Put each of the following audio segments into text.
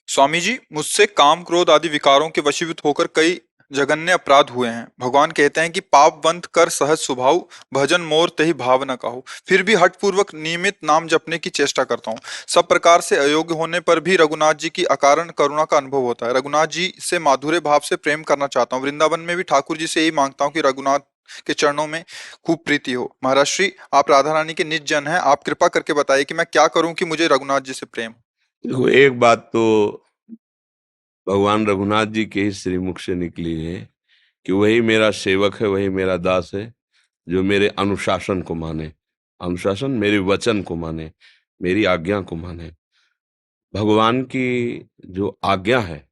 स्वामी जी, मुझसे काम क्रोध आदि विकारों के वशीभूत होकर कई जघन्य अपराध हुए हैं। भगवान कहते हैं कि पाप बंद कर सहज स्वभाव, भजन मोर तेहि भाव न काहू। फिर भी हठ पूर्वक नियमित नाम जपने की चेष्टा करता हूँ। सब प्रकार से अयोग्य होने पर भी रघुनाथ जी की अकारण करुणा का अनुभव होता है। रघुनाथ जी से माधुर्य भाव से प्रेम करना चाहता हूँ। वृंदावन में भी ठाकुर जी से यही मांगता हूँ कि रघुनाथ के चरणों में खूब प्रीति हो। महाराज श्री, आप राधा रानी के निज जन हैं, आप कृपा करके बताइए कि मैं क्या करूं कि मुझे रघुनाथ जी से प्रेम। देखो, एक बात तो भगवान रघुनाथ जी के ही श्रीमुख से निकली है कि वही मेरा सेवक है, वही मेरा दास है, जो मेरे अनुशासन को माने। अनुशासन, मेरे वचन को माने, मेरी आज्ञा को माने। भगवान की जो आज्ञा है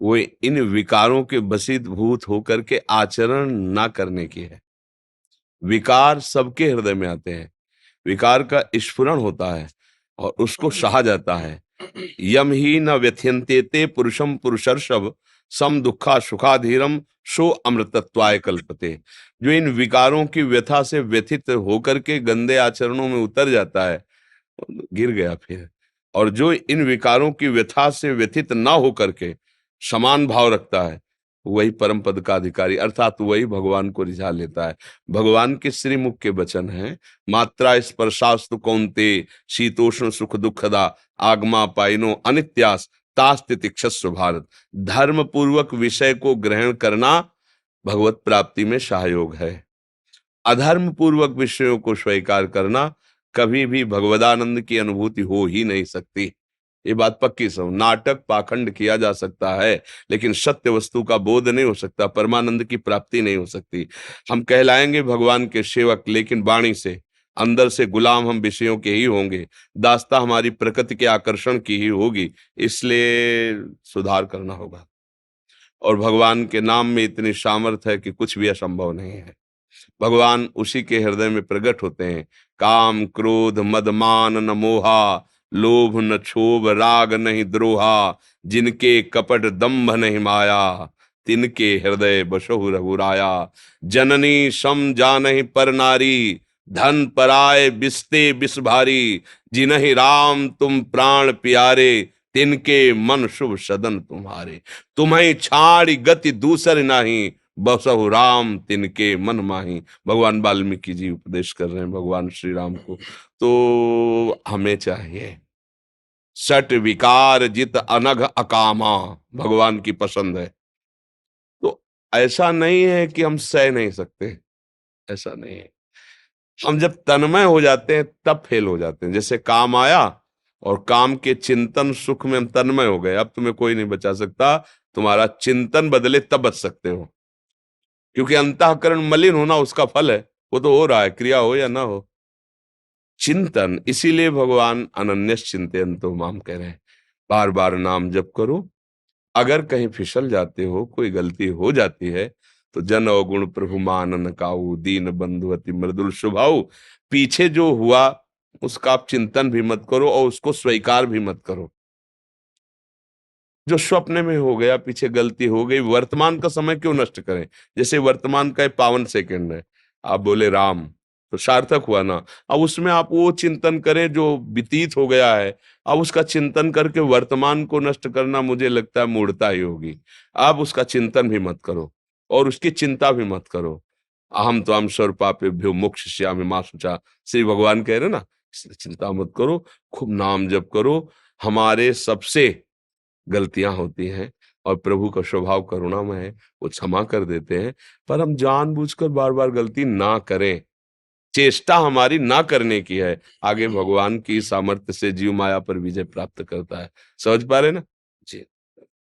वो इन विकारों के वशीभूत होकर के आचरण ना करने की है। विकार सबके हृदय में आते हैं, विकार का स्फुरण होता है और उसको सहा जाता है। यम ही न व्यथ्यन्ते ते पुरुषम पुरुषर्षभ सम दुखा सुखाधीरम सो अमृतत्वाय कल्पते। जो इन विकारों की व्यथा से व्यथित होकर के गंदे आचरणों में उतर जाता है, गिर गया फिर। और जो इन विकारों की व्यथा से व्यथित ना होकर के समान भाव रखता है, वही परम पद का अधिकारी, अर्थात वही भगवान को रिझा लेता है। भगवान के श्रीमुख के वचन हैं, मात्रा स्पर्शास्तु कौन्ते शीतोष्ण सुख दुखदा आगमा पाइनो अनित्यास तास्ति तिक्षस्व भारत। धर्म पूर्वक विषय को ग्रहण करना भगवत प्राप्ति में सहयोग है। अधर्म पूर्वक विषयों को स्वीकार करना कभी भी भगवदानंद की अनुभूति हो ही नहीं सकती। ये बात पक्की समझ। नाटक पाखंड किया जा सकता है, लेकिन सत्य वस्तु का बोध नहीं हो सकता, परमानंद की प्राप्ति नहीं हो सकती। हम कहलाएंगे भगवान के सेवक, लेकिन वाणी से, अंदर से गुलाम हम विषयों के ही होंगे। दास्ता हमारी प्रकृति के आकर्षण की ही होगी। इसलिए सुधार करना होगा। और भगवान के नाम में इतनी सामर्थ्य है कि कुछ भी असंभव नहीं है। भगवान उसी के हृदय में प्रकट होते हैं। काम क्रोध मद मान न मोहा, लोभ न क्षोभ राग नहीं द्रोहा, जिनके कपट दंभ नहीं माया, तिनके हृदय बसहु रघुराया। जननी सम जानहि पर नारी, धन पराय बिस्ते बिस भारी, जिनहि राम तुम प्राण प्यारे, तिनके मन शुभ सदन तुम्हारे। तुम्हें छाड़ी गति दूसर नहीं, बसहु राम तिनके मन माही। भगवान वाल्मीकि जी उपदेश कर रहे हैं भगवान श्री राम को। तो हमें चाहिए सट विकार जित अनघ अकामा, भगवान की पसंद है। तो ऐसा नहीं है कि हम सह नहीं सकते, ऐसा नहीं है। हम जब तन्मय हो जाते हैं तब फेल हो जाते हैं। जैसे काम आया और काम के चिंतन सुख में हम तन्मय हो गए, अब तुम्हें कोई नहीं बचा सकता। तुम्हारा चिंतन बदले तब बच सकते हो, क्योंकि अंतःकरण मलिन होना उसका फल है। वो तो हो रहा है, क्रिया हो या ना हो। चिंतन, इसीलिए भगवान अनन्यस चिंतयन्तो माम कह रहे हैं। बार बार नाम जप करो। अगर कहीं फिसल जाते हो, कोई गलती हो जाती है, तो जन अवगुण प्रभु मानन काऊ, दीन बंधु अति मृदुल स्वभाव। पीछे जो हुआ उसका आप चिंतन भी मत करो और उसको स्वीकार भी मत करो। जो स्वप्न में हो गया, पीछे गलती हो गई, वर्तमान का समय क्यों नष्ट करें। जैसे वर्तमान का 52 सेकंड है, आप बोले राम, तो सार्थक हुआ ना। अब उसमें आप वो चिंतन करें जो व्यतीत हो गया है। अब उसका चिंतन करके वर्तमान को नष्ट करना, मुझे लगता है मूढ़ता ही होगी। आप उसका चिंतन भी मत करो और उसकी चिंता भी मत करो। अहम त्वाम सर्वपापेभ्यो मोक्षयिष्यामि मा शुचा, श्री भगवान कह रहे ना, इसलिए चिंता मत करो, खूब नाम जप करो। हमारे सबसे गलतियां होती हैं और प्रभु का स्वभाव करुणामय है, वो क्षमा कर देते हैं। पर हम जानबूझकर बार बार गलती ना करें, चेष्टा हमारी ना करने की है। आगे भगवान की सामर्थ्य से जीव माया पर विजय प्राप्त करता है। समझ पा रहे ना?